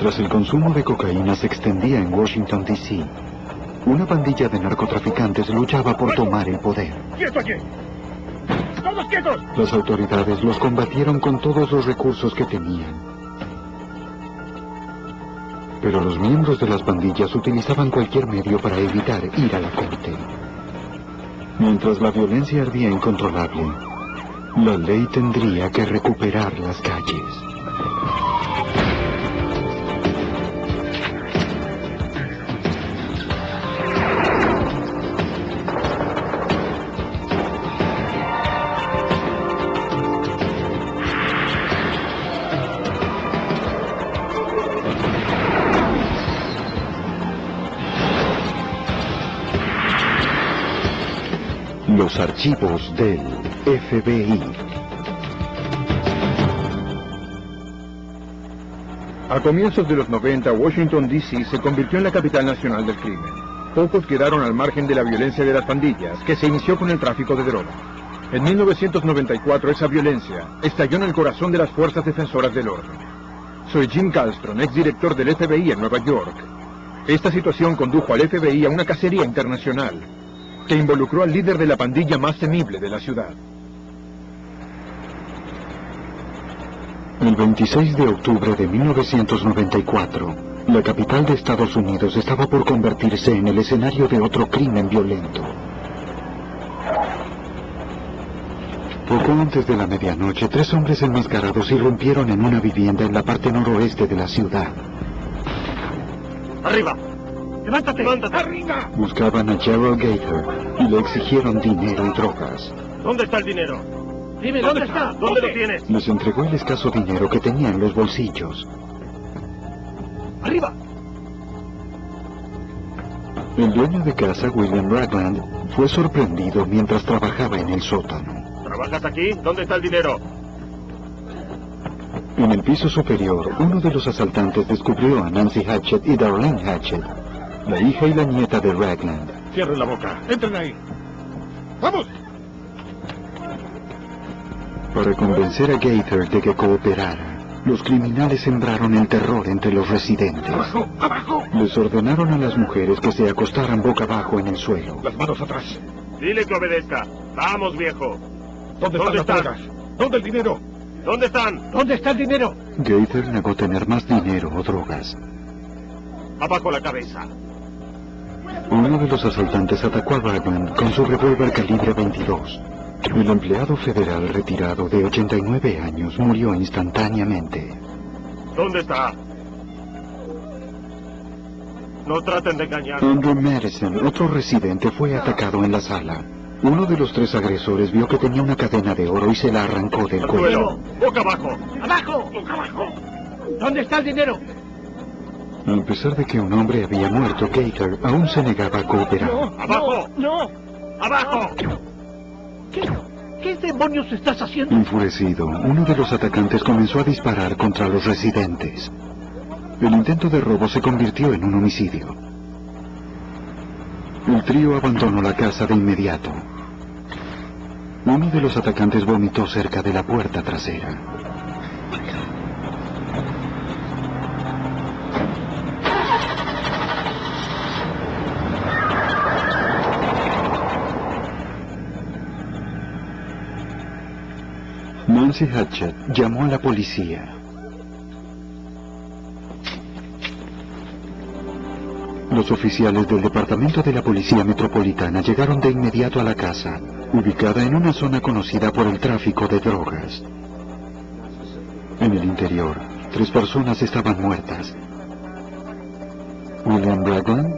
Mientras el consumo de cocaína se extendía en Washington, D.C., una pandilla de narcotraficantes luchaba por tomar el poder. ¡Quieto aquí! ¡Todos quietos! Las autoridades los combatieron con todos los recursos que tenían. Pero los miembros de las pandillas utilizaban cualquier medio para evitar ir a la corte. Mientras la violencia ardía incontrolable, la ley tendría que recuperar las calles. Los archivos del FBI. A comienzos de los 90, Washington, D.C. se convirtió en la capital nacional del crimen. Pocos quedaron al margen de la violencia de las pandillas, que se inició con el tráfico de droga. En 1994, esa violencia estalló en el corazón de las fuerzas defensoras del orden. Soy Jim Kallstrom, exdirector del FBI en Nueva York. Esta situación condujo al FBI a una cacería internacional que involucró al líder de la pandilla más temible de la ciudad. El 26 de octubre de 1994, la capital de Estados Unidos estaba por convertirse en el escenario de otro crimen violento. Poco antes de la medianoche, 3 hombres enmascarados irrumpieron en una vivienda en la parte noroeste de la ciudad. ¡Arriba! ¡Levántate! ¡Levántate! ¡Arriba! Buscaban a Gerald Gaither y le exigieron dinero y drogas. ¿Dónde está el dinero? Dime, ¿dónde está? ¿Dónde lo tienes? Les entregó el escaso dinero que tenía en los bolsillos. ¡Arriba! El dueño de casa, William Ragland, fue sorprendido mientras trabajaba en el sótano. ¿Trabajas aquí? ¿Dónde está el dinero? En el piso superior, uno de los asaltantes descubrió a Nancy Hatchett y Darlene Hatchett, la hija y la nieta de Ragland. Cierren la boca. Entren ahí. ¡Vamos! Para convencer a Gaither de que cooperara, los criminales sembraron el terror entre los residentes. ¡Abajo! ¡Abajo! Les ordenaron a las mujeres que se acostaran boca abajo en el suelo. Las manos atrás. Dile que obedezca. Vamos, viejo. ¿Dónde están las drogas? ¿Dónde el dinero? ¿Dónde están? ¿Dónde está el dinero? Gaither negó tener más dinero o drogas. Abajo la cabeza. Uno de los asaltantes atacó a Ragland con su revólver calibre 22. El empleado federal retirado de 89 años murió instantáneamente. ¿Dónde está? No traten de engañar. Andrew Madison, otro residente, fue atacado en la sala. Uno de los 3 agresores vio que tenía una cadena de oro y se la arrancó del cuello. ¡Boca abajo! ¡Abajo! ¡Boca abajo! ¿Dónde está el dinero? A pesar de que un hombre había muerto, Gaither aún se negaba a cooperar. ¡Abajo! ¡No! ¡Abajo! ¿Qué demonios estás haciendo? Enfurecido, uno de los atacantes comenzó a disparar contra los residentes. El intento de robo se convirtió en un homicidio. El trío abandonó la casa de inmediato. Uno de los atacantes vomitó cerca de la puerta trasera. Nancy Hatchett llamó a la policía. Los oficiales del Departamento de la Policía Metropolitana llegaron de inmediato a la casa, ubicada en una zona conocida por el tráfico de drogas. En el interior, 3 personas estaban muertas. William Ragland,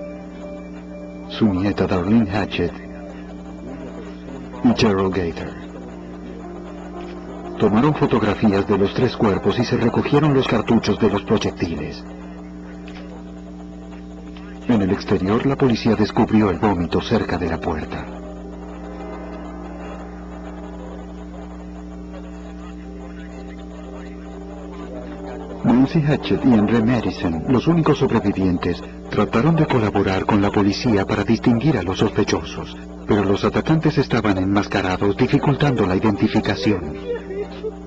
su nieta Darlene Hatchett y Gerald Gaither. Tomaron fotografías de los 3 cuerpos y se recogieron los cartuchos de los proyectiles. En el exterior, la policía descubrió el vómito cerca de la puerta. Nancy Hatchett y Andrew Madison, los únicos sobrevivientes, trataron de colaborar con la policía para distinguir a los sospechosos, pero los atacantes estaban enmascarados, dificultando la identificación.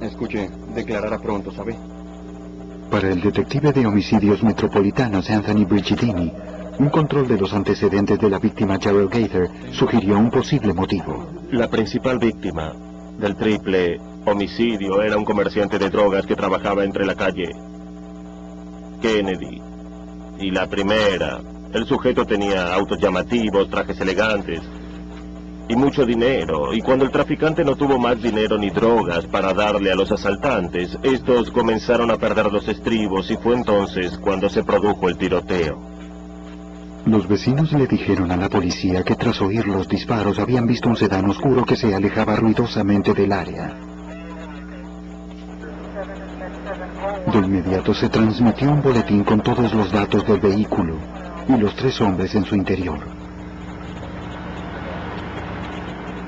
Escuche, declarará pronto, ¿sabe? Para el detective de homicidios metropolitanos Anthony Brigidini, un control de los antecedentes de la víctima Gerald Gaither sugirió un posible motivo. La principal víctima del triple homicidio era un comerciante de drogas que trabajaba entre la calle Kennedy y la primera. El sujeto tenía autos llamativos, trajes elegantes y mucho dinero, y cuando el traficante no tuvo más dinero ni drogas para darle a los asaltantes, estos comenzaron a perder los estribos, y fue entonces cuando se produjo el tiroteo. Los vecinos le dijeron a la policía que tras oír los disparos habían visto un sedán oscuro que se alejaba ruidosamente del área. De inmediato se transmitió un boletín con todos los datos del vehículo y los 3 hombres en su interior.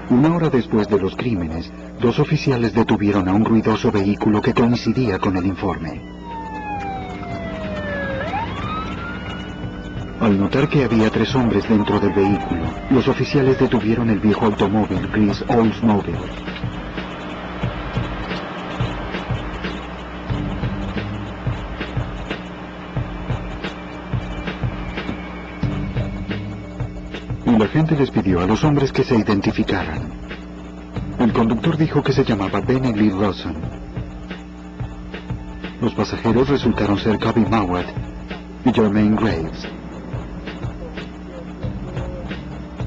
Una hora después de los crímenes, 2 oficiales detuvieron a un ruidoso vehículo que coincidía con el informe. Al notar que había 3 hombres dentro del vehículo, los oficiales detuvieron el viejo automóvil gris Oldsmobile. Y la gente les pidió a los hombres que se identificaran. El conductor dijo que se llamaba Benny Lee Lawson. Los pasajeros resultaron ser Cubby Mowat y Jermaine Graves.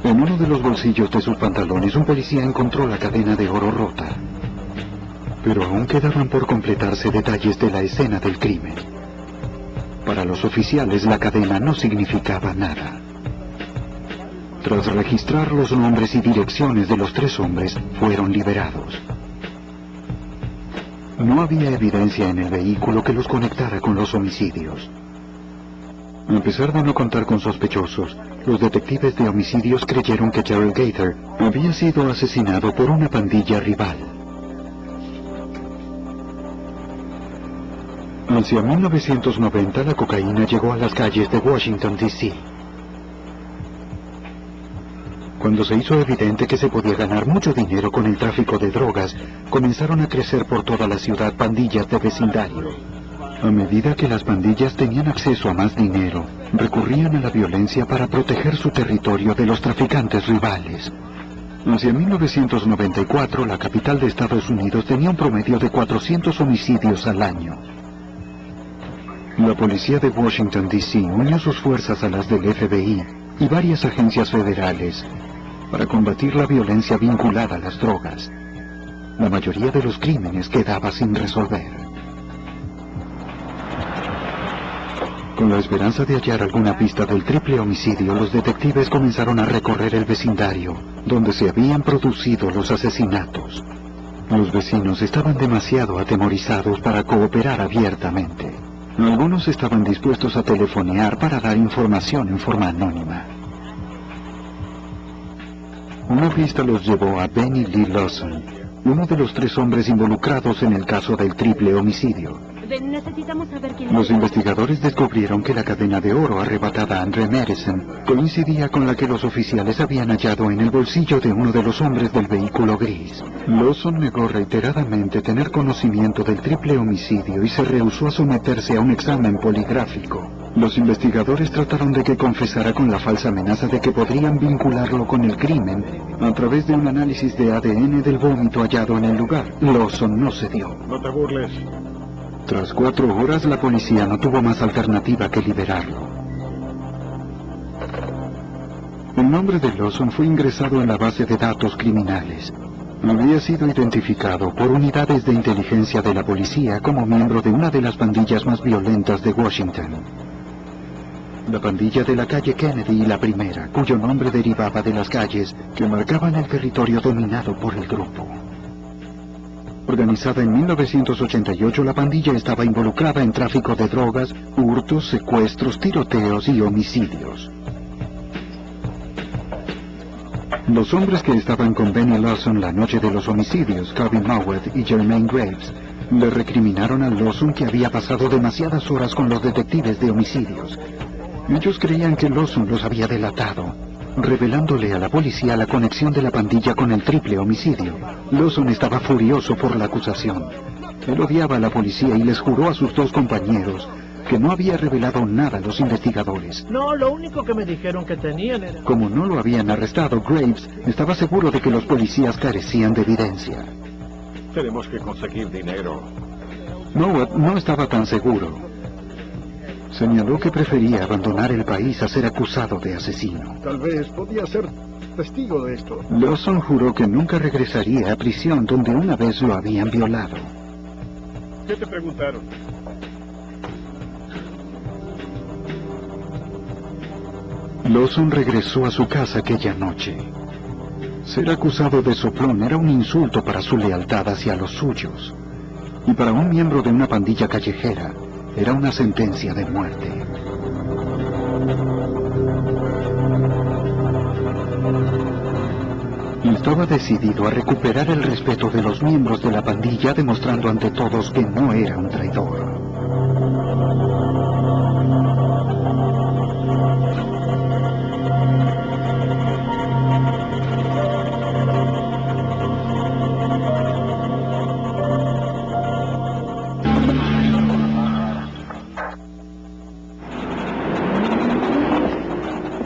En uno de los bolsillos de sus pantalones, un policía encontró la cadena de oro rota. Pero aún quedaban por completarse detalles de la escena del crimen. Para los oficiales, la cadena no significaba nada. Tras registrar los nombres y direcciones de los 3 hombres, fueron liberados. No había evidencia en el vehículo que los conectara con los homicidios. A pesar de no contar con sospechosos, los detectives de homicidios creyeron que Gerald Gaither había sido asesinado por una pandilla rival. Hacia 1990, la cocaína llegó a las calles de Washington, D.C. Cuando se hizo evidente que se podía ganar mucho dinero con el tráfico de drogas, comenzaron a crecer por toda la ciudad pandillas de vecindario. A medida que las pandillas tenían acceso a más dinero, recurrían a la violencia para proteger su territorio de los traficantes rivales. Hacia 1994, la capital de Estados Unidos tenía un promedio de 400 homicidios al año. La policía de Washington, D.C. unió sus fuerzas a las del FBI y varias agencias federales para combatir la violencia vinculada a las drogas. La mayoría de los crímenes quedaba sin resolver. Con la esperanza de hallar alguna pista del triple homicidio, los detectives comenzaron a recorrer el vecindario, donde se habían producido los asesinatos. Los vecinos estaban demasiado atemorizados para cooperar abiertamente. Algunos estaban dispuestos a telefonear para dar información en forma anónima. Una pista los llevó a Benny Lee Lawson, uno de los 3 hombres involucrados en el caso del triple homicidio. Necesitamos saber quién Los investigadores descubrieron que la cadena de oro arrebatada a Andre Madison coincidía con la que los oficiales habían hallado en el bolsillo de uno de los hombres del vehículo gris. Lawson negó reiteradamente tener conocimiento del triple homicidio y se rehusó a someterse a un examen poligráfico. Los investigadores trataron de que confesara con la falsa amenaza de que podrían vincularlo con el crimen a través de un análisis de ADN del vómito hallado en el lugar. Lawson no cedió. No te burles. Tras 4 horas, la policía no tuvo más alternativa que liberarlo. El nombre de Lawson fue ingresado en la base de datos criminales. Había sido identificado por unidades de inteligencia de la policía como miembro de una de las pandillas más violentas de Washington. La pandilla de la calle Kennedy y la primera, cuyo nombre derivaba de las calles que marcaban el territorio dominado por el grupo. Organizada en 1988, la pandilla estaba involucrada en tráfico de drogas, hurtos, secuestros, tiroteos y homicidios. Los hombres que estaban con Benny Lawson la noche de los homicidios, Cubby Mowat y Jermaine Graves, le recriminaron a Lawson que había pasado demasiadas horas con los detectives de homicidios. Ellos creían que Lawson los había delatado, revelándole a la policía la conexión de la pandilla con el triple homicidio. Lawson estaba furioso por la acusación. Él odiaba a la policía y les juró a sus dos compañeros que no había revelado nada a los investigadores. No, lo único que me dijeron que tenían era... Como no lo habían arrestado, Graves estaba seguro de que los policías carecían de evidencia. Tenemos que conseguir dinero. Mowat no estaba tan seguro. Señaló que prefería abandonar el país a ser acusado de asesino. Tal vez podía ser testigo de esto. Lawson juró que nunca regresaría a prisión donde una vez lo habían violado. ¿Qué te preguntaron? Lawson regresó a su casa aquella noche. Ser acusado de soplón era un insulto para su lealtad hacia los suyos. Y para un miembro de una pandilla callejera, era una sentencia de muerte. Y estaba decidido a recuperar el respeto de los miembros de la pandilla, demostrando ante todos que no era un traidor.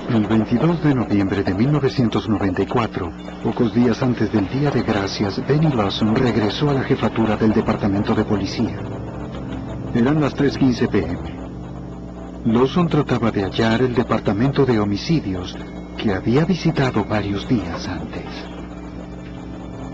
El 22 de noviembre de 1994, pocos días antes del Día de Gracias, Benny Lawson regresó a la jefatura del departamento de policía. Eran las 3:15 p.m. Lawson trataba de hallar el departamento de homicidios que había visitado varios días antes.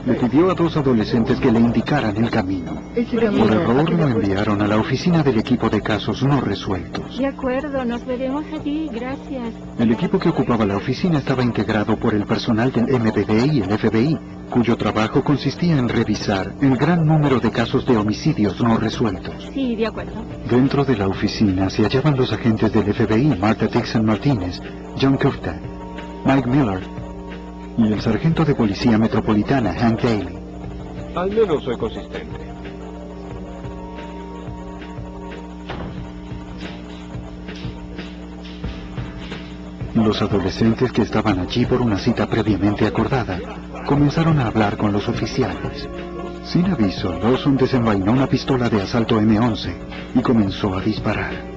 Le pidió a dos adolescentes que le indicaran el camino. Por error lo enviaron a la oficina del equipo de casos no resueltos. De acuerdo, nos veremos allí, gracias. El equipo que ocupaba la oficina estaba integrado por el personal del MPD y el FBI, cuyo trabajo consistía en revisar el gran número de casos de homicidios no resueltos. Sí, de acuerdo. Dentro de la oficina se hallaban los agentes del FBI, Martha Dixon Martínez, John Kufta, Mike Miller y el sargento de policía metropolitana, Hank Daly. Al menos soy consistente. Los adolescentes que estaban allí por una cita previamente acordada comenzaron a hablar con los oficiales. Sin aviso, Lawson desenvainó una pistola de asalto M11 y comenzó a disparar.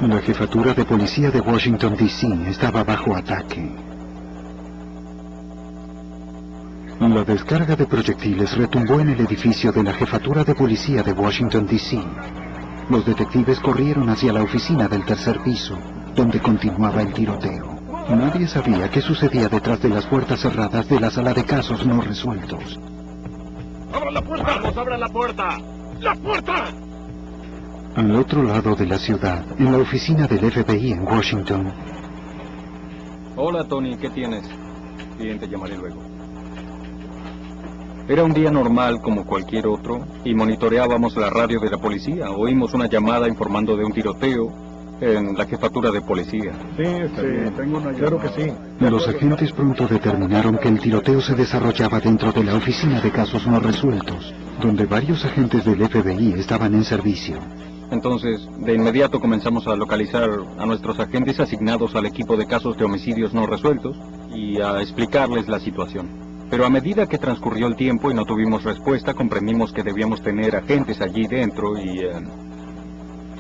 La jefatura de policía de Washington, D.C. estaba bajo ataque. La descarga de proyectiles retumbó en el edificio de la jefatura de policía de Washington, D.C. Los detectives corrieron hacia la oficina del tercer piso, donde continuaba el tiroteo. Nadie sabía qué sucedía detrás de las puertas cerradas de la sala de casos no resueltos. ¡Abran la puerta! ¡Vamos, abran la puerta! ¡La puerta! Al otro lado de la ciudad, en la oficina del FBI en Washington. Hola, Tony, ¿qué tienes? Bien, te llamaré luego. Era un día normal como cualquier otro y monitoreábamos la radio de la policía. Oímos una llamada informando de un tiroteo en la jefatura de policía. Sí, tengo una llamada. Claro que sí. Los agentes pronto determinaron que el tiroteo se desarrollaba dentro de la oficina de casos no resueltos, donde varios agentes del FBI estaban en servicio. Entonces, de inmediato comenzamos a localizar a nuestros agentes asignados al equipo de casos de homicidios no resueltos y a explicarles la situación. Pero a medida que transcurrió el tiempo y no tuvimos respuesta, comprendimos que debíamos tener agentes allí dentro y...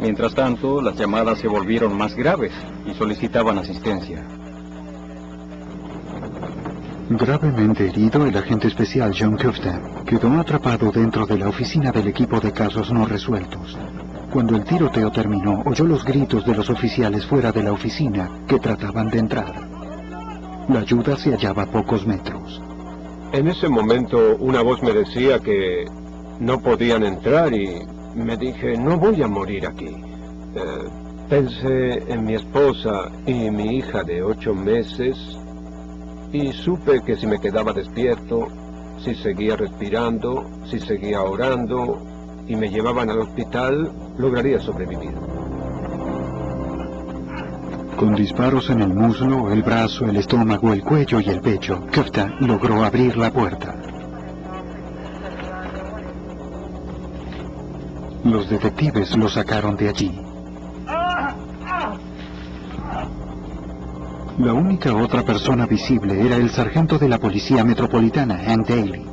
mientras tanto, las llamadas se volvieron más graves y solicitaban asistencia. Gravemente herido, el agente especial John Kufta quedó atrapado dentro de la oficina del equipo de casos no resueltos. Cuando el tiroteo terminó, oyó los gritos de los oficiales fuera de la oficina que trataban de entrar. La ayuda se hallaba a pocos metros. En ese momento una voz me decía que no podían entrar y me dije, no voy a morir aquí. Pensé en mi esposa y mi hija de 8 meses y supe que si me quedaba despierto, si seguía respirando, si seguía orando y me llevaban al hospital, lograría sobrevivir. Con disparos en el muslo, el brazo, el estómago, el cuello y el pecho, Kufta logró abrir la puerta. Los detectives lo sacaron de allí. La única otra persona visible era el sargento de la Policía Metropolitana, Hank Daly.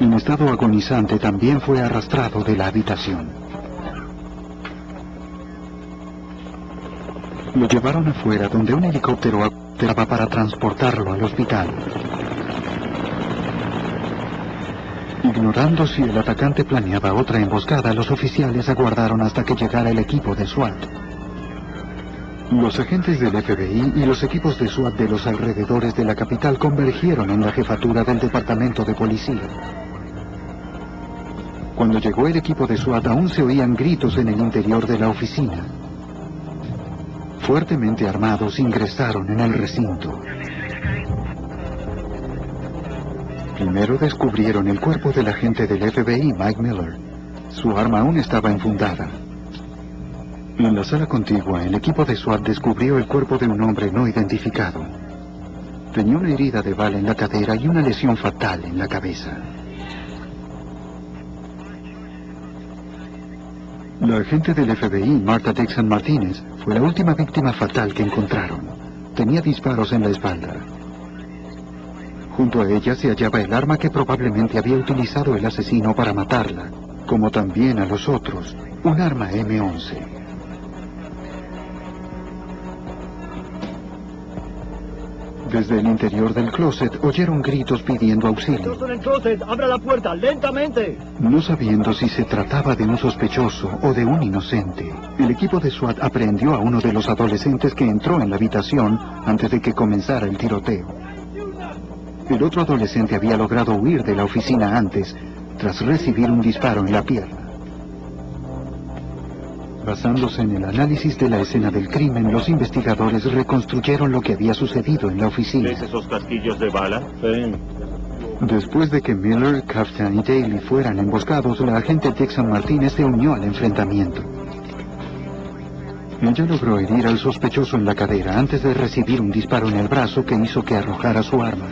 En estado agonizante también fue arrastrado de la habitación. Lo llevaron afuera, donde un helicóptero aterraba para transportarlo al hospital. Ignorando si el atacante planeaba otra emboscada, los oficiales aguardaron hasta que llegara el equipo de SWAT. Los agentes del FBI y los equipos de SWAT de los alrededores de la capital convergieron en la jefatura del departamento de policía. Cuando llegó el equipo de SWAT, aún se oían gritos en el interior de la oficina. Fuertemente armados, ingresaron en el recinto. Primero descubrieron el cuerpo del agente del FBI, Mike Miller. Su arma aún estaba enfundada. En la sala contigua, el equipo de SWAT descubrió el cuerpo de un hombre no identificado. Tenía una herida de bala en la cadera y una lesión fatal en la cabeza. La agente del FBI, Martha Dixon Martínez, fue la última víctima fatal que encontraron. Tenía disparos en la espalda. Junto a ella se hallaba el arma que probablemente había utilizado el asesino para matarla, como también a los otros, un arma M11. Desde el interior del closet oyeron gritos pidiendo auxilio. En el closet, abra la puerta, lentamente. No sabiendo si se trataba de un sospechoso o de un inocente, el equipo de SWAT aprehendió a uno de los adolescentes que entró en la habitación antes de que comenzara el tiroteo. El otro adolescente había logrado huir de la oficina antes, tras recibir un disparo en la pierna. Basándose en el análisis de la escena del crimen, los investigadores reconstruyeron lo que había sucedido en la oficina. ¿Ves esos casquillos de bala? Sí. Después de que Miller, Kaftan y Daly fueran emboscados, la agente Dixon Martínez se unió al enfrentamiento. Ella logró herir al sospechoso en la cadera antes de recibir un disparo en el brazo que hizo que arrojara su arma.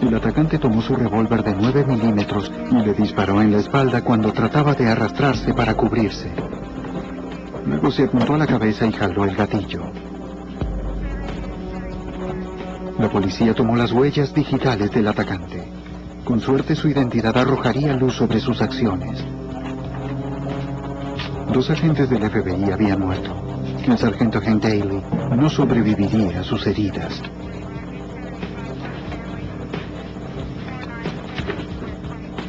El atacante tomó su revólver de 9 milímetros y le disparó en la espalda cuando trataba de arrastrarse para cubrirse. Luego se apuntó a la cabeza y jaló el gatillo. La policía tomó las huellas digitales del atacante. Con suerte su identidad arrojaría luz sobre sus acciones. 2 agentes del FBI habían muerto. El sargento Hank Daly no sobreviviría a sus heridas.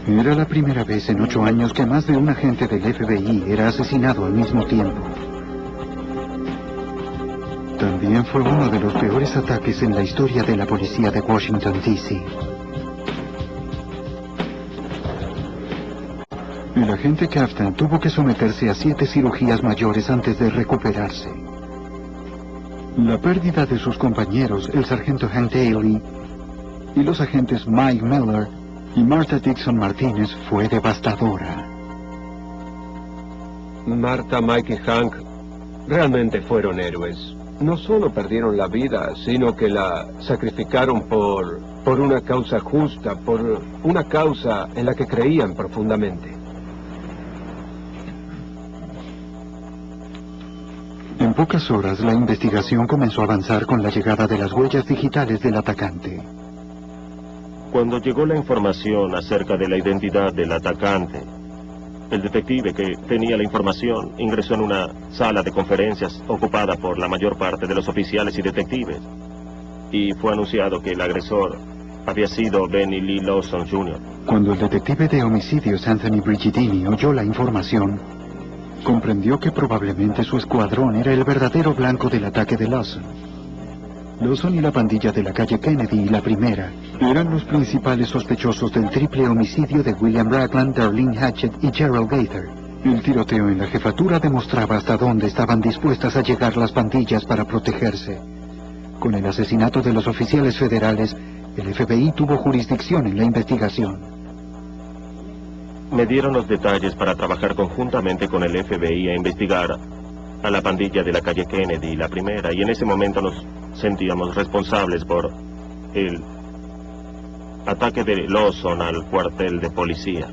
Era la primera vez en 8 años que más de un agente del FBI era asesinado al mismo tiempo. También fue uno de los peores ataques en la historia de la policía de Washington, D.C. El agente Kaftan tuvo que someterse a 7 cirugías mayores antes de recuperarse. La pérdida de sus compañeros, el sargento Hank Daly, y los agentes Mike Miller y Martha Dixon Martínez, fue devastadora. Martha, Mike y Hank realmente fueron héroes. No solo perdieron la vida, sino que la sacrificaron por una causa justa, por una causa en la que creían profundamente. En pocas horas, la investigación comenzó a avanzar con la llegada de las huellas digitales del atacante. Cuando llegó la información acerca de la identidad del atacante, el detective que tenía la información ingresó en una sala de conferencias ocupada por la mayor parte de los oficiales y detectives, y fue anunciado que el agresor había sido Benny Lee Lawson Jr. Cuando el detective de homicidios Anthony Brigidini oyó la información, comprendió que probablemente su escuadrón era el verdadero blanco del ataque de Lawson. Lawson y la pandilla de la calle Kennedy y la Primera eran los principales sospechosos del triple homicidio de William Ragland, Darlene Hatchett y Gerald Gaither. El tiroteo en la jefatura demostraba hasta dónde estaban dispuestas a llegar las pandillas para protegerse. Con el asesinato de los oficiales federales, el FBI tuvo jurisdicción en la investigación. Me dieron los detalles para trabajar conjuntamente con el FBI a investigar a la pandilla de la calle Kennedy y la Primera, y en ese momento nos sentíamos responsables por el ataque de Lawson al cuartel de policía.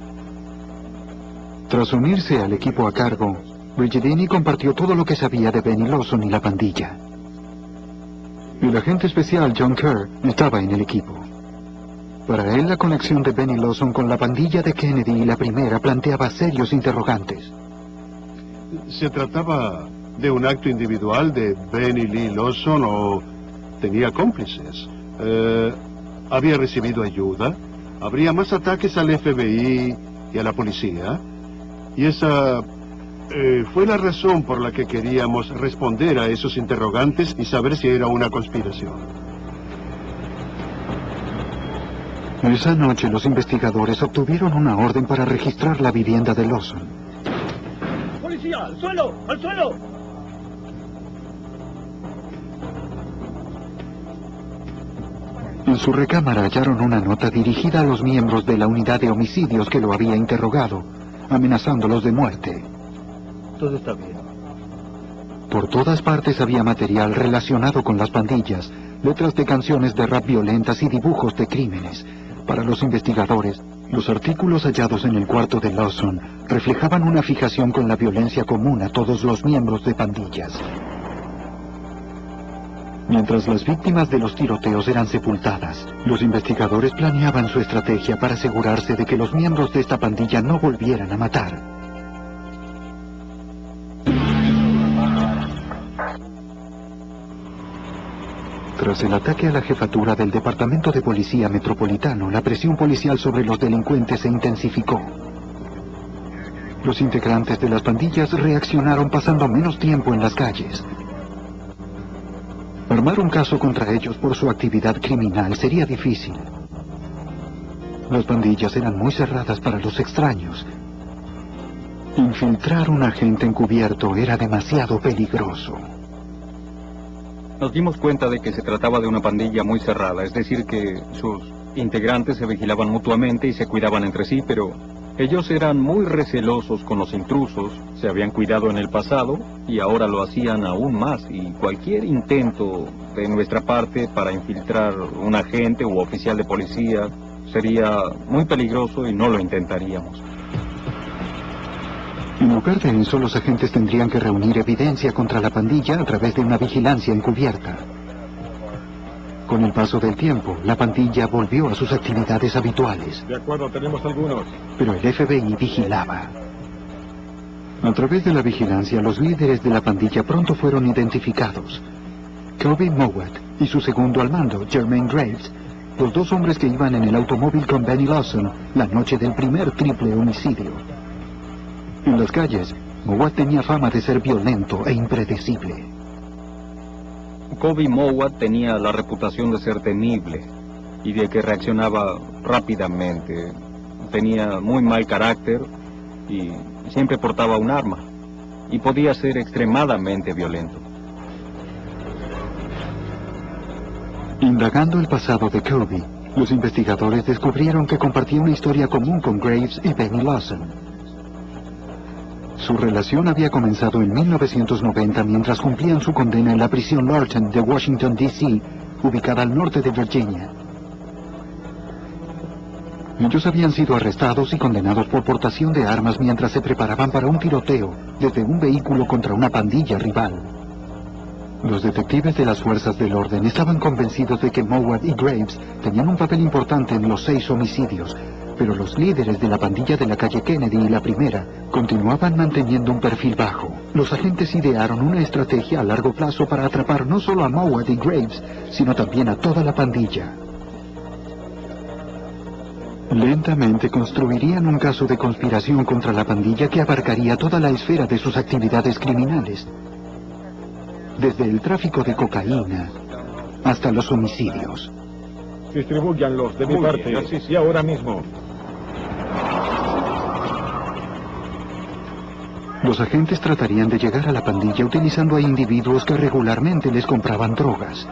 Tras unirse al equipo a cargo, Brigidini compartió todo lo que sabía de Benny Lawson y la pandilla. El agente especial John Kerr estaba en el equipo. Para él, la conexión de Benny Lawson con la pandilla de Kennedy y la primera planteaba serios interrogantes. ¿Se trataba de un acto individual de Benny Lee Lawson o tenía cómplices? ¿Había recibido ayuda? ¿Habría más ataques al FBI y a la policía? Y esa fue la razón por la que queríamos responder a esos interrogantes y saber si era una conspiración. Esa noche los investigadores obtuvieron una orden para registrar la vivienda de Lawson. ¡Policía! ¡Al suelo! ¡Al suelo! En su recámara hallaron una nota dirigida a los miembros de la unidad de homicidios que lo había interrogado, amenazándolos de muerte. Todo está bien. Por todas partes había material relacionado con las pandillas, letras de canciones de rap violentas y dibujos de crímenes. Para los investigadores, los artículos hallados en el cuarto de Lawson reflejaban una fijación con la violencia común a todos los miembros de pandillas. Mientras las víctimas de los tiroteos eran sepultadas, los investigadores planeaban su estrategia para asegurarse de que los miembros de esta pandilla no volvieran a matar. Tras el ataque a la jefatura del Departamento de Policía Metropolitano, la presión policial sobre los delincuentes se intensificó. Los integrantes de las pandillas reaccionaron pasando menos tiempo en las calles. Armar un caso contra ellos por su actividad criminal sería difícil. Las pandillas eran muy cerradas para los extraños. Infiltrar un agente encubierto era demasiado peligroso. Nos dimos cuenta de que se trataba de una pandilla muy cerrada, es decir que sus integrantes se vigilaban mutuamente y se cuidaban entre sí, pero ellos eran muy recelosos con los intrusos, se habían cuidado en el pasado y ahora lo hacían aún más, y cualquier intento de nuestra parte para infiltrar un agente u oficial de policía sería muy peligroso y no lo intentaríamos. En lugar de eso, los agentes tendrían que reunir evidencia contra la pandilla a través de una vigilancia encubierta. Con el paso del tiempo, la pandilla volvió a sus actividades habituales. De acuerdo, tenemos algunos. Pero el FBI vigilaba. A través de la vigilancia, los líderes de la pandilla pronto fueron identificados. Kobe Mowat y su segundo al mando, Jermaine Graves, los dos hombres que iban en el automóvil con Benny Lawson la noche del primer triple homicidio. En las calles, Mowat tenía fama de ser violento e impredecible. Kobe Mowat tenía la reputación de ser temible y de que reaccionaba rápidamente. Tenía muy mal carácter y siempre portaba un arma y podía ser extremadamente violento. Indagando el pasado de Kobe, los investigadores descubrieron que compartía una historia común con Graves y Benny Lawson. Su relación había comenzado en 1990 mientras cumplían su condena en la prisión Lorton de Washington, D.C., ubicada al norte de Virginia. Ellos habían sido arrestados y condenados por portación de armas mientras se preparaban para un tiroteo desde un vehículo contra una pandilla rival. Los detectives de las fuerzas del orden estaban convencidos de que Mowat y Graves tenían un papel importante en los 6 homicidios, pero los líderes de la pandilla de la calle Kennedy y la primera continuaban manteniendo un perfil bajo. Los agentes idearon una estrategia a largo plazo para atrapar no solo a Mowat y Graves, sino también a toda la pandilla. Lentamente construirían un caso de conspiración contra la pandilla que abarcaría toda la esfera de sus actividades criminales, desde el tráfico de cocaína hasta los homicidios. Distribúyanlos de mi parte, sí, ahora mismo. Los agentes tratarían de llegar a la pandilla utilizando a individuos que regularmente les compraban drogas.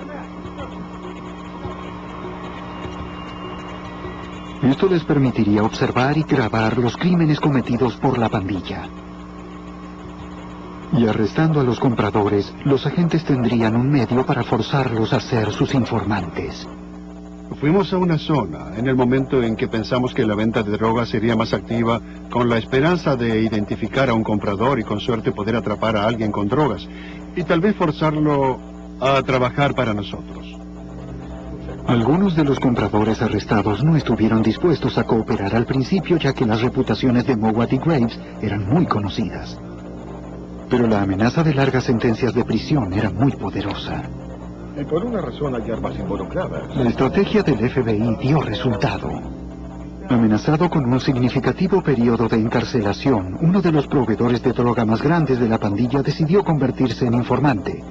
Esto les permitiría observar y grabar los crímenes cometidos por la pandilla. Y arrestando a los compradores, los agentes tendrían un medio para forzarlos a ser sus informantes. Fuimos a una zona en el momento en que pensamos que la venta de drogas sería más activa, con la esperanza de identificar a un comprador y con suerte poder atrapar a alguien con drogas, y tal vez forzarlo a trabajar para nosotros. Algunos de los compradores arrestados no estuvieron dispuestos a cooperar al principio, ya que las reputaciones de Mowat y Graves eran muy conocidas. Pero la amenaza de largas sentencias de prisión era muy poderosa. Y por una razón hay armas involucradas. La estrategia del FBI dio resultado. Amenazado con un significativo periodo de encarcelación, uno de los proveedores de droga más grandes de la pandilla decidió convertirse en informante.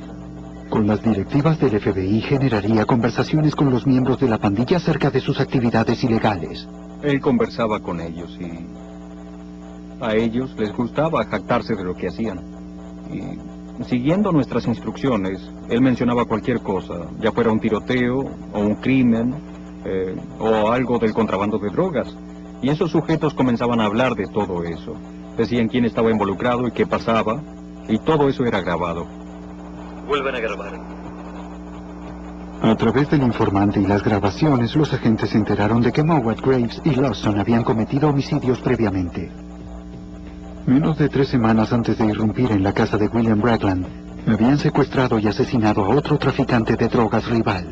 Con las directivas del FBI generaría conversaciones con los miembros de la pandilla acerca de sus actividades ilegales. Él conversaba con ellos y a ellos les gustaba jactarse de lo que hacían. Y siguiendo nuestras instrucciones, él mencionaba cualquier cosa, ya fuera un tiroteo o un crimen o algo del contrabando de drogas. Y esos sujetos comenzaban a hablar de todo eso. Decían quién estaba involucrado y qué pasaba, y todo eso era grabado. Vuelven a grabar. A través del informante y las grabaciones, los agentes se enteraron de que Mowat, Graves y Lawson habían cometido homicidios previamente. Menos de 3 semanas antes de irrumpir en la casa de William Ragland, habían secuestrado y asesinado a otro traficante de drogas rival.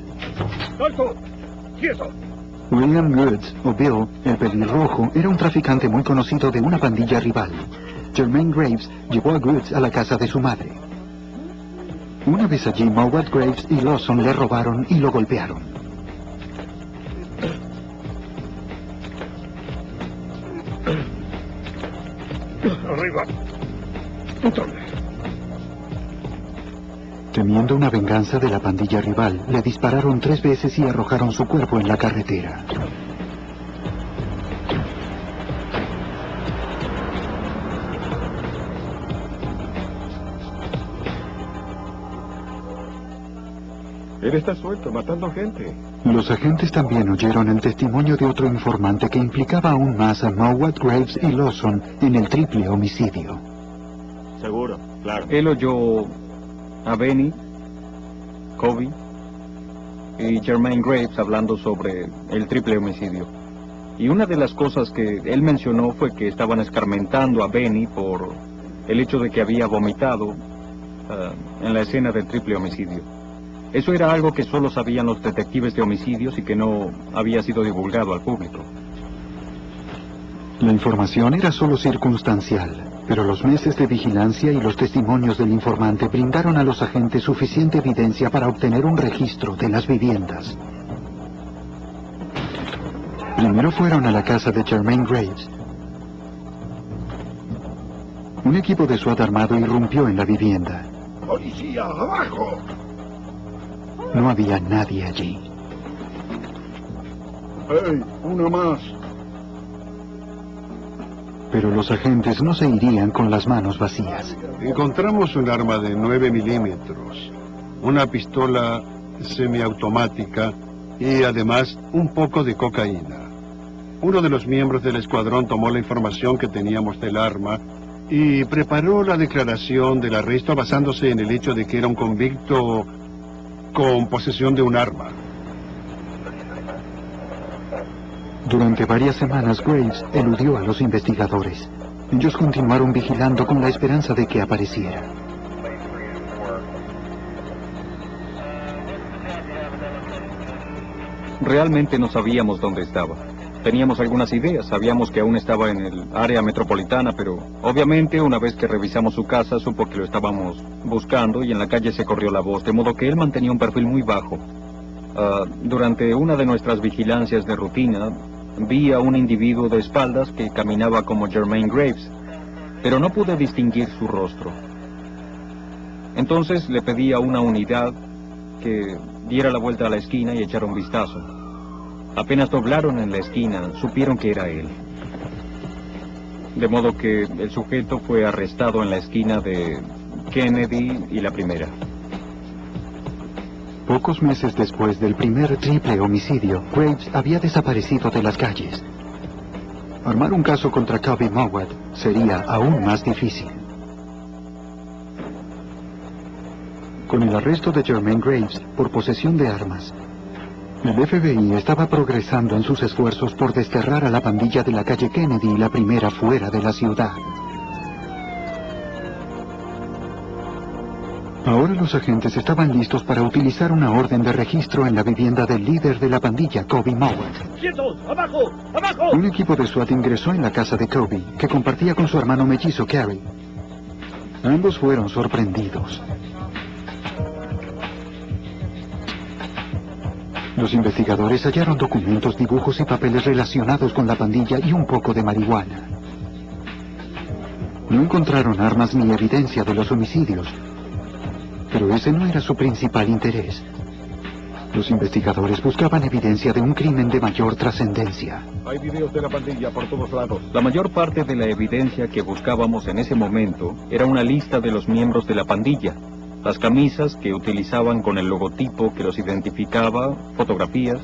¡Alto! ¡Quieto! William Woods, o Bill, el pelirrojo, era un traficante muy conocido de una pandilla rival. Jermaine Graves llevó a Woods a la casa de su madre. Una vez allí, Mowat, Graves y Lawson le robaron y lo golpearon. ¡Arriba! Temiendo una venganza de la pandilla rival, le dispararon 3 veces y arrojaron su cuerpo en la carretera. Él está suelto, matando gente. Los agentes también oyeron el testimonio de otro informante que implicaba aún más a Mowat, Graves y Lawson en el triple homicidio. Seguro, claro. Él oyó a Benny, Kobe y Jermaine Graves hablando sobre el triple homicidio. Y una de las cosas que él mencionó fue que estaban escarmentando a Benny por el hecho de que había vomitado en la escena del triple homicidio. Eso era algo que solo sabían los detectives de homicidios y que no había sido divulgado al público. La información era solo circunstancial, pero los meses de vigilancia y los testimonios del informante brindaron a los agentes suficiente evidencia para obtener un registro de las viviendas. Primero fueron a la casa de Jermaine Graves. Un equipo de SWAT armado irrumpió en la vivienda. ¡Policía, abajo! No había nadie allí. ¡Ey, uno más! Pero los agentes no se irían con las manos vacías. Encontramos un arma de 9 milímetros, una pistola semiautomática y además un poco de cocaína. Uno de los miembros del escuadrón tomó la información que teníamos del arma y preparó la declaración del arresto basándose en el hecho de que era un convicto con posesión de un arma. Durante varias semanas, Graves eludió a los investigadores. Ellos continuaron vigilando con la esperanza de que apareciera. Realmente no sabíamos dónde estaba. Teníamos algunas ideas, sabíamos que aún estaba en el área metropolitana, pero obviamente una vez que revisamos su casa supo que lo estábamos buscando y en la calle se corrió la voz, de modo que él mantenía un perfil muy bajo. Durante una de nuestras vigilancias de rutina, vi a un individuo de espaldas que caminaba como Jermaine Graves, pero no pude distinguir su rostro. Entonces le pedí a una unidad que diera la vuelta a la esquina y echara un vistazo. Apenas doblaron en la esquina, supieron que era él. De modo que el sujeto fue arrestado en la esquina de Kennedy y la Primera. Pocos meses después del primer triple homicidio, Graves había desaparecido de las calles. Armar un caso contra Kobe Mowat sería aún más difícil. Con el arresto de Jermaine Graves por posesión de armas, el FBI estaba progresando en sus esfuerzos por desterrar a la pandilla de la calle Kennedy y la Primera fuera de la ciudad. Ahora los agentes estaban listos para utilizar una orden de registro en la vivienda del líder de la pandilla, Kobe Mowat. ¡Quietos! ¡Abajo! ¡Abajo! Un equipo de SWAT ingresó en la casa de Kobe, que compartía con su hermano mellizo Carrie. Ambos fueron sorprendidos. Los investigadores hallaron documentos, dibujos y papeles relacionados con la pandilla y un poco de marihuana. No encontraron armas ni evidencia de los homicidios, pero ese no era su principal interés. Los investigadores buscaban evidencia de un crimen de mayor trascendencia. Hay videos de la pandilla por todos lados. La mayor parte de la evidencia que buscábamos en ese momento era una lista de los miembros de la pandilla, las camisas que utilizaban con el logotipo que los identificaba, fotografías,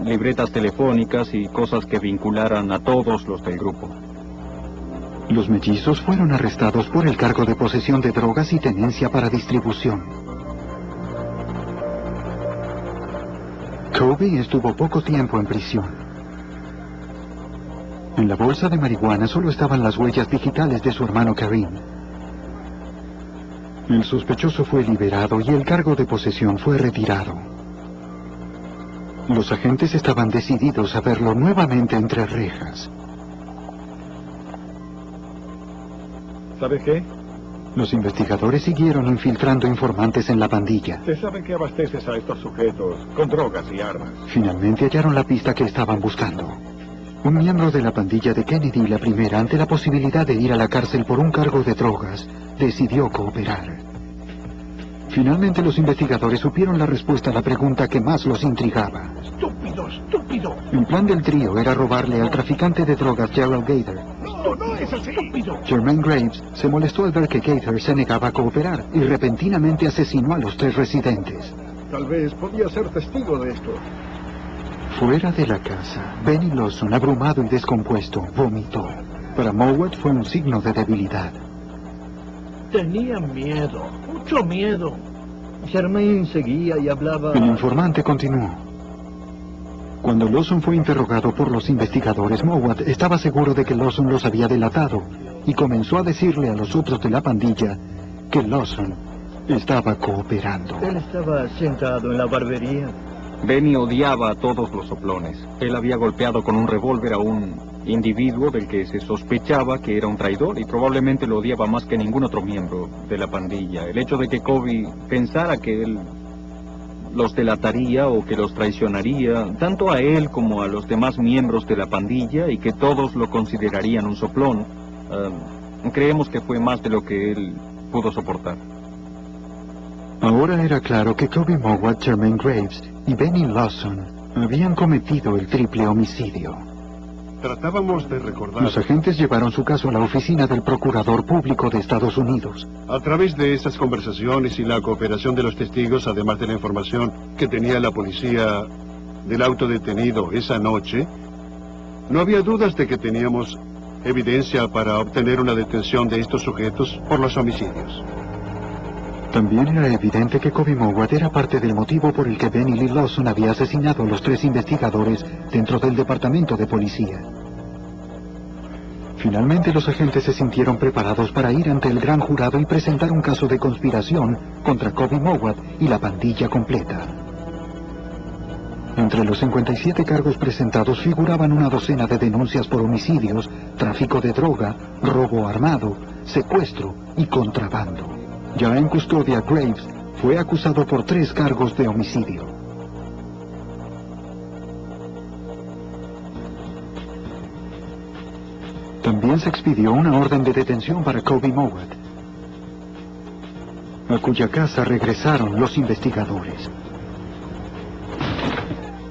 libretas telefónicas y cosas que vincularan a todos los del grupo. Los mellizos fueron arrestados por el cargo de posesión de drogas y tenencia para distribución. Kobe estuvo poco tiempo en prisión. En la bolsa de marihuana solo estaban las huellas digitales de su hermano Karim. El sospechoso fue liberado y el cargo de posesión fue retirado. Los agentes estaban decididos a verlo nuevamente entre rejas. ¿Sabe qué? Los investigadores siguieron infiltrando informantes en la pandilla. Se sabe que abasteces a estos sujetos con drogas y armas. Finalmente hallaron la pista que estaban buscando. Un miembro de la pandilla de Kennedy, la primera, ante la posibilidad de ir a la cárcel por un cargo de drogas, decidió cooperar. Finalmente los investigadores supieron la respuesta a la pregunta que más los intrigaba. ¡Estúpido, estúpido! El plan del trío era robarle al traficante de drogas Gerald Gaither. No es así. ¡Estúpido! Jermaine Graves se molestó al ver que Gaither se negaba a cooperar y repentinamente asesinó a los 3 residentes. Tal vez podía ser testigo de esto. Fuera de la casa, Benny Lawson, abrumado y descompuesto, vomitó. Para Mowat fue un signo de debilidad. Tenía miedo, mucho miedo. Germain seguía y hablaba... El informante continuó. Cuando Lawson fue interrogado por los investigadores, Mowat estaba seguro de que Lawson los había delatado y comenzó a decirle a los otros de la pandilla que Lawson estaba cooperando. Él estaba sentado en la barbería. Benny odiaba a todos los soplones. Él había golpeado con un revólver a un individuo del que se sospechaba que era un traidor y probablemente lo odiaba más que ningún otro miembro de la pandilla. El hecho de que Kobe pensara que él los delataría o que los traicionaría, tanto a él como a los demás miembros de la pandilla, y que todos lo considerarían un soplón, creemos que fue más de lo que él pudo soportar. Ahora era claro que Kobe Mowat, Jermaine Graves y Benny Lawson habían cometido el triple homicidio. Tratábamos de recordar... Los agentes llevaron su caso a la oficina del Procurador Público de Estados Unidos. A través de esas conversaciones y la cooperación de los testigos, además de la información que tenía la policía del auto detenido esa noche, no había dudas de que teníamos evidencia para obtener una detención de estos sujetos por los homicidios. También era evidente que Kobe Mowat era parte del motivo por el que Benny Lee Lawson había asesinado a los 3 investigadores dentro del departamento de policía. Finalmente los agentes se sintieron preparados para ir ante el gran jurado y presentar un caso de conspiración contra Kobe Mowat y la pandilla completa. Entre los 57 cargos presentados figuraban una docena de denuncias por homicidios, tráfico de droga, robo armado, secuestro y contrabando. Ya en custodia, Graves fue acusado por 3 cargos de homicidio. También se expidió una orden de detención para Kobe Mowat, a cuya casa regresaron los investigadores.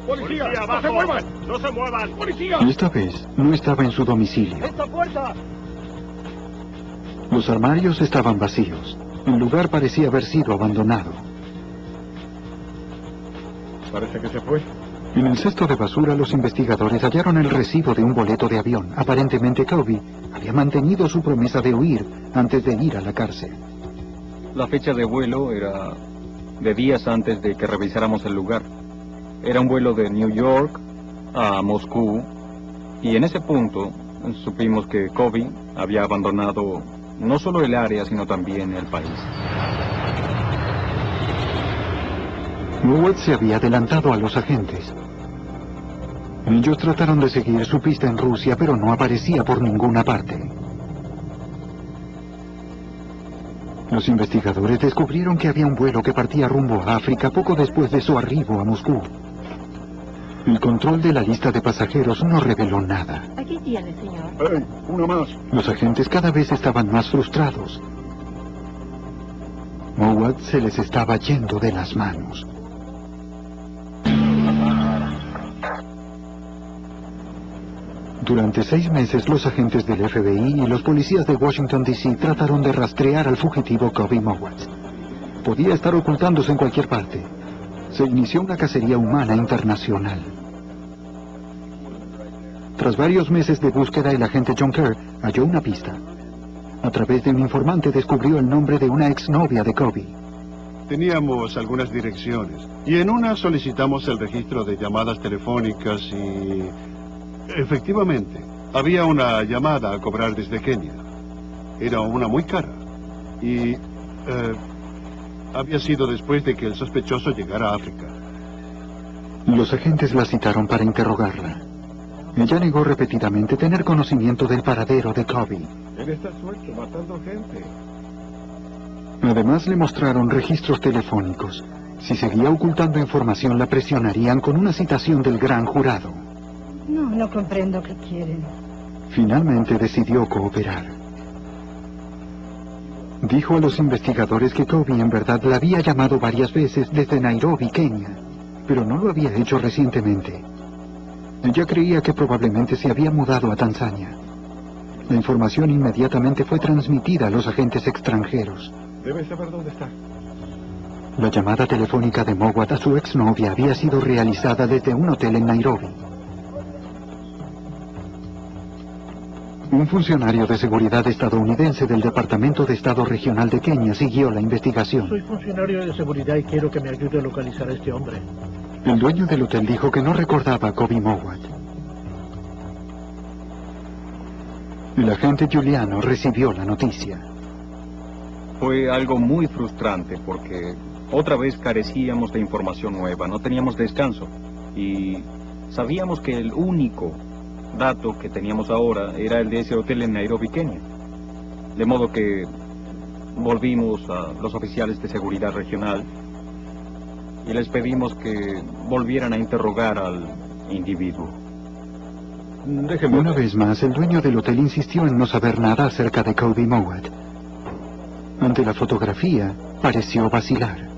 ¡Policía! ¡No abajo! se muevan! ¡No se muevan! ¡Policía! Esta vez no estaba en su domicilio. ¡Esta puerta! Los armarios estaban vacíos. El lugar parecía haber sido abandonado. Parece que se fue. En el cesto de basura los investigadores hallaron el recibo de un boleto de avión. Aparentemente Kobe había mantenido su promesa de huir antes de ir a la cárcel. La fecha de vuelo era de días antes de que revisáramos el lugar. Era un vuelo de New York a Moscú, y en ese punto supimos que Kobe había abandonado no solo el área, sino también el país. Mowat se había adelantado a los agentes. Ellos trataron de seguir su pista en Rusia, pero no aparecía por ninguna parte. Los investigadores descubrieron que había un vuelo que partía rumbo a África poco después de su arribo a Moscú. El control de la lista de pasajeros no reveló nada. Aquí tiene, señor. ¡Hey! ¡Uno más! Los agentes cada vez estaban más frustrados. Mowat se les estaba yendo de las manos. Durante 6 meses, los agentes del FBI y los policías de Washington, D.C. trataron de rastrear al fugitivo Kobe Mowat. Podía estar ocultándose en cualquier parte. Se inició una cacería humana internacional. Tras varios meses de búsqueda, el agente John Kerr halló una pista. A través de un informante descubrió el nombre de una exnovia de Kobe. Teníamos algunas direcciones y en una solicitamos el registro de llamadas telefónicas y... efectivamente, había una llamada a cobrar desde Kenia. Era una muy cara. Y... había sido después de que el sospechoso llegara a África. Los agentes la citaron para interrogarla. Ella negó repetidamente tener conocimiento del paradero de Kobe. Él está suelto, matando gente. Además, le mostraron registros telefónicos. Si seguía ocultando información, la presionarían con una citación del gran jurado. No comprendo qué quieren. Finalmente decidió cooperar. Dijo a los investigadores que Kobe en verdad la había llamado varias veces desde Nairobi, Kenia, pero no lo había hecho recientemente. Ella creía que probablemente se había mudado a Tanzania. La información inmediatamente fue transmitida a los agentes extranjeros. Debe saber dónde está. La llamada telefónica de Mowat a su exnovia había sido realizada desde un hotel en Nairobi. Un funcionario de seguridad estadounidense del Departamento de Estado Regional de Kenia siguió la investigación. Soy funcionario de seguridad y quiero que me ayude a localizar a este hombre. El dueño del hotel dijo que no recordaba a Kobe Mowat. El agente Giuliano recibió la noticia. Fue algo muy frustrante porque otra vez carecíamos de información nueva, no teníamos descanso y sabíamos que el único dato que teníamos ahora era el de ese hotel en Nairobi, Kenia. De modo que volvimos a los oficiales de seguridad regional y les pedimos que volvieran a interrogar al individuo. Una vez más, el dueño del hotel insistió en no saber nada acerca de Kobe Mowat. Ante la fotografía, pareció vacilar.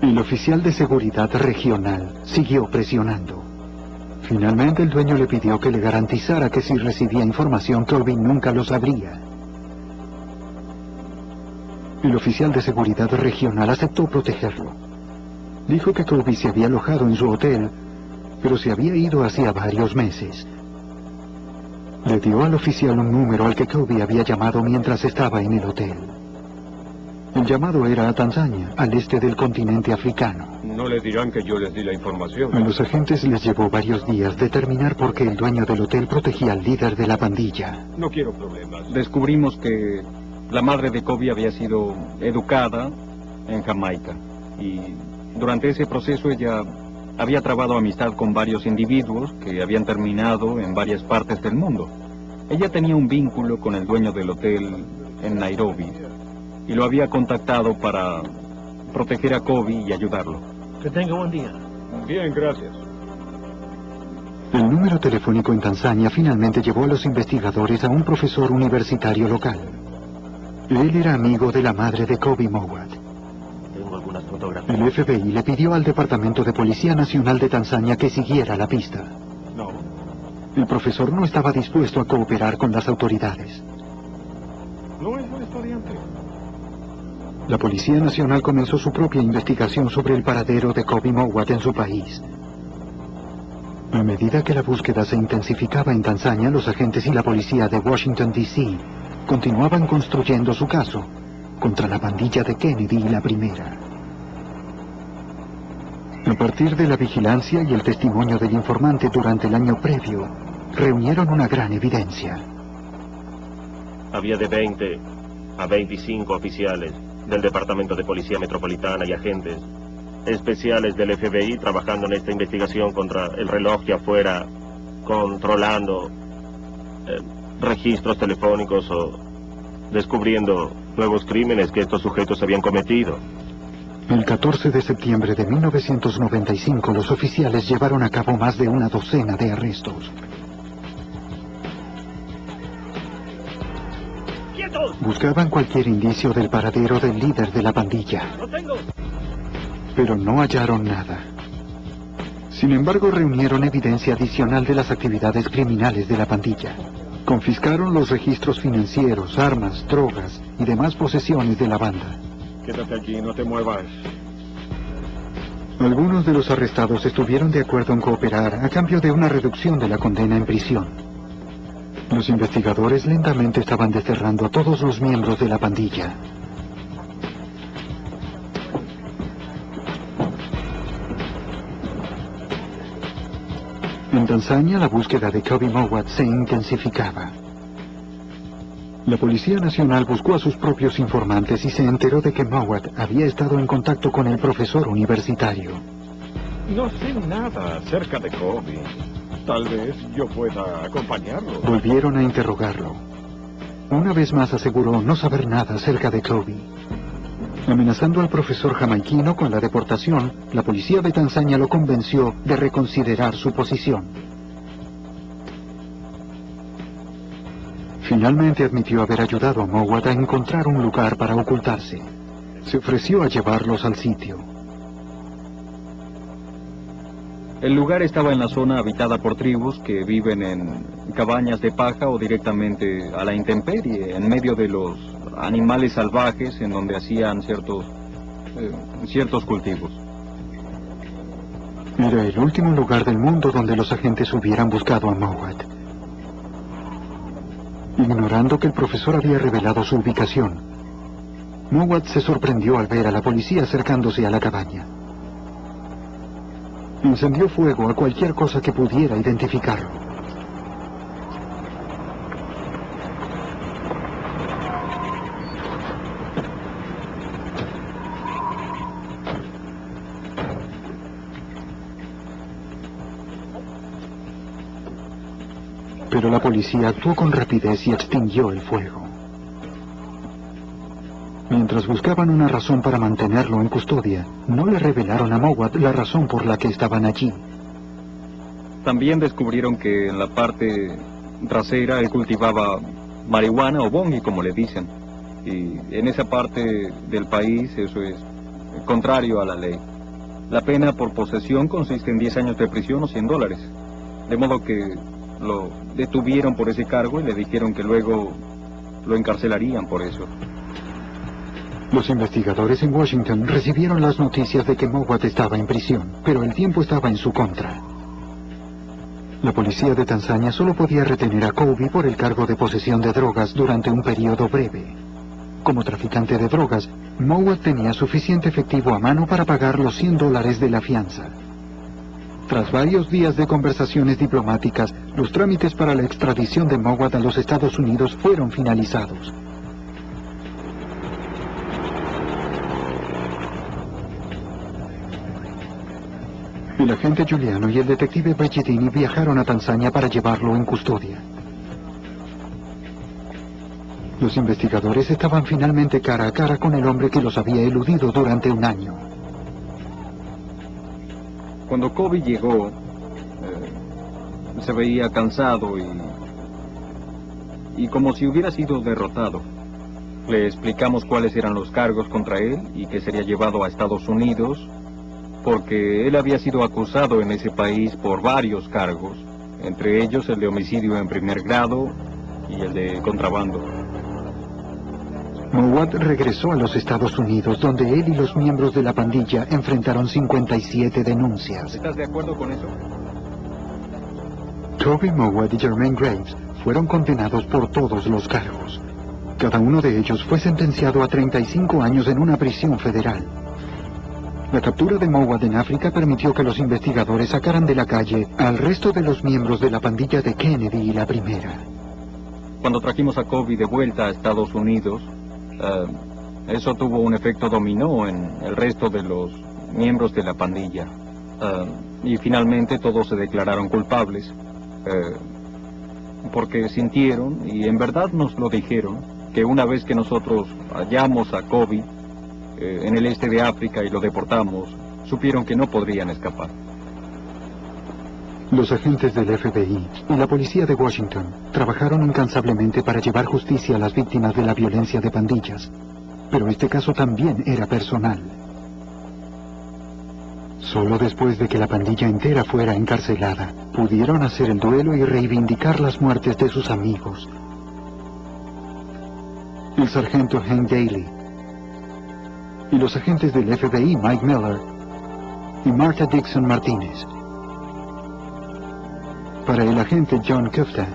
El oficial de seguridad regional siguió presionando. Finalmente, el dueño le pidió que le garantizara que si recibía información, Kobe nunca lo sabría. El oficial de seguridad regional aceptó protegerlo. Dijo que Kobe se había alojado en su hotel, pero se había ido hacía varios meses. Le dio al oficial un número al que Kobe había llamado mientras estaba en el hotel. El llamado era a Tanzania, al este del continente africano. No le dirán que yo les di la información. A los agentes les llevó varios días determinar por qué el dueño del hotel protegía al líder de la pandilla. No quiero problemas. Descubrimos que la madre de Kobe había sido educada en Jamaica y durante ese proceso ella había trabado amistad con varios individuos que habían terminado en varias partes del mundo. Ella tenía un vínculo con el dueño del hotel en Nairobi y lo había contactado para proteger a Kobe y ayudarlo. Que tenga buen día. Bien, gracias. El número telefónico en Tanzania finalmente llevó a los investigadores a un profesor universitario local. Él era amigo de la madre de Kobe Mowat. Tengo algunas fotografías. El FBI le pidió al Departamento de Policía Nacional de Tanzania que siguiera la pista. No. El profesor no estaba dispuesto a cooperar con las autoridades. No es un estudiante. La Policía Nacional comenzó su propia investigación sobre el paradero de Kobe Mowat en su país. A medida que la búsqueda se intensificaba en Tanzania, los agentes y la policía de Washington, D.C. continuaban construyendo su caso contra la pandilla de Kennedy y la primera. A partir de la vigilancia y el testimonio del informante durante el año previo, reunieron una gran evidencia. Había de 20 a 25 oficiales del Departamento de Policía Metropolitana y agentes especiales del FBI trabajando en esta investigación contra el reloj de afuera, controlando registros telefónicos o descubriendo nuevos crímenes que estos sujetos habían cometido. El 14 de septiembre de 1995, los oficiales llevaron a cabo más de una docena de arrestos. ¡Quietos! Buscaban cualquier indicio del paradero del líder de la pandilla, ¡Lo tengo! pero no hallaron nada. Sin embargo, reunieron evidencia adicional de las actividades criminales de la pandilla. Confiscaron los registros financieros, armas, drogas y demás posesiones de la banda. Quédate allí, no te muevas. Algunos de los arrestados estuvieron de acuerdo en cooperar a cambio de una reducción de la condena en prisión. Los investigadores lentamente estaban desterrando a todos los miembros de la pandilla. En Tanzania, la búsqueda de Kobe Mowat se intensificaba. La Policía Nacional buscó a sus propios informantes y se enteró de que Mowat había estado en contacto con el profesor universitario. No sé nada acerca de Kobe. Tal vez yo pueda acompañarlo. Volvieron a interrogarlo. Una vez más aseguró no saber nada acerca de Kobe. Amenazando al profesor jamaiquino con la deportación, la policía de Tanzania lo convenció de reconsiderar su posición. Finalmente admitió haber ayudado a Mowat a encontrar un lugar para ocultarse. Se ofreció a llevarlos al sitio. El lugar estaba en la zona habitada por tribus que viven en cabañas de paja o directamente a la intemperie, en medio de los animales salvajes en donde hacían ciertos cultivos. Era el último lugar del mundo donde los agentes hubieran buscado a Mowat. Ignorando que el profesor había revelado su ubicación, Mowat se sorprendió al ver a la policía acercándose a la cabaña. Encendió fuego a cualquier cosa que pudiera identificarlo. Pero la policía actuó con rapidez y extinguió el fuego. Mientras buscaban una razón para mantenerlo en custodia, no le revelaron a Mowat la razón por la que estaban allí. También descubrieron que en la parte trasera él cultivaba marihuana o bongi, como le dicen. Y en esa parte del país eso es contrario a la ley. La pena por posesión consiste en 10 años de prisión o $100. De modo que lo detuvieron por ese cargo y le dijeron que luego lo encarcelarían por eso. Los investigadores en Washington recibieron las noticias de que Mowat estaba en prisión, pero el tiempo estaba en su contra. La policía de Tanzania solo podía retener a Kobe por el cargo de posesión de drogas durante un periodo breve. Como traficante de drogas, Mowat tenía suficiente efectivo a mano para pagar los $100 de la fianza. Tras varios días de conversaciones diplomáticas, los trámites para la extradición de Mowat a los Estados Unidos fueron finalizados. El agente Giuliano y el detective Brigittini viajaron a Tanzania para llevarlo en custodia. Los investigadores estaban finalmente cara a cara con el hombre que los había eludido durante un año. Cuando Kobe llegó, se veía cansado y como si hubiera sido derrotado. Le explicamos cuáles eran los cargos contra él y que sería llevado a Estados Unidos porque él había sido acusado en ese país por varios cargos, entre ellos el de homicidio en primer grado y el de contrabando. Mowat regresó a los Estados Unidos, donde él y los miembros de la pandilla enfrentaron 57 denuncias. ¿Estás de acuerdo con eso? Kobe Mowat y Jermaine Graves fueron condenados por todos los cargos. Cada uno de ellos fue sentenciado a 35 años en una prisión federal. La captura de Mowat en África permitió que los investigadores sacaran de la calle al resto de los miembros de la pandilla de Kennedy y la primera. Cuando trajimos a Kobe de vuelta a Estados Unidos, Eso tuvo un efecto dominó en el resto de los miembros de la pandilla. Y finalmente todos se declararon culpables, porque sintieron, y en verdad nos lo dijeron, que una vez que nosotros hallamos a Kobe en el este de África y lo deportamos, supieron que no podrían escapar. Los agentes del FBI y la policía de Washington trabajaron incansablemente para llevar justicia a las víctimas de la violencia de pandillas, pero este caso también era personal. Solo después de que la pandilla entera fuera encarcelada, pudieron hacer el duelo y reivindicar las muertes de sus amigos. El sargento Hank Daly y los agentes del FBI Mike Miller y Martha Dixon Martínez. Para el agente John Kufta,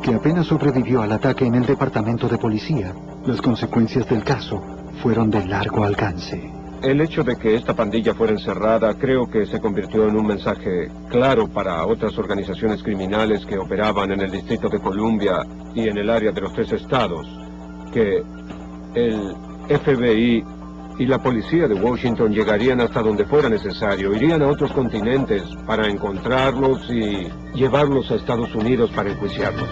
que apenas sobrevivió al ataque en el departamento de policía, las consecuencias del caso fueron de largo alcance. El hecho de que esta pandilla fuera encerrada creo que se convirtió en un mensaje claro para otras organizaciones criminales que operaban en el Distrito de Columbia y en el área de los 3 estados, que el FBI y la policía de Washington llegarían hasta donde fuera necesario, irían a otros continentes para encontrarlos y llevarlos a Estados Unidos para enjuiciarlos.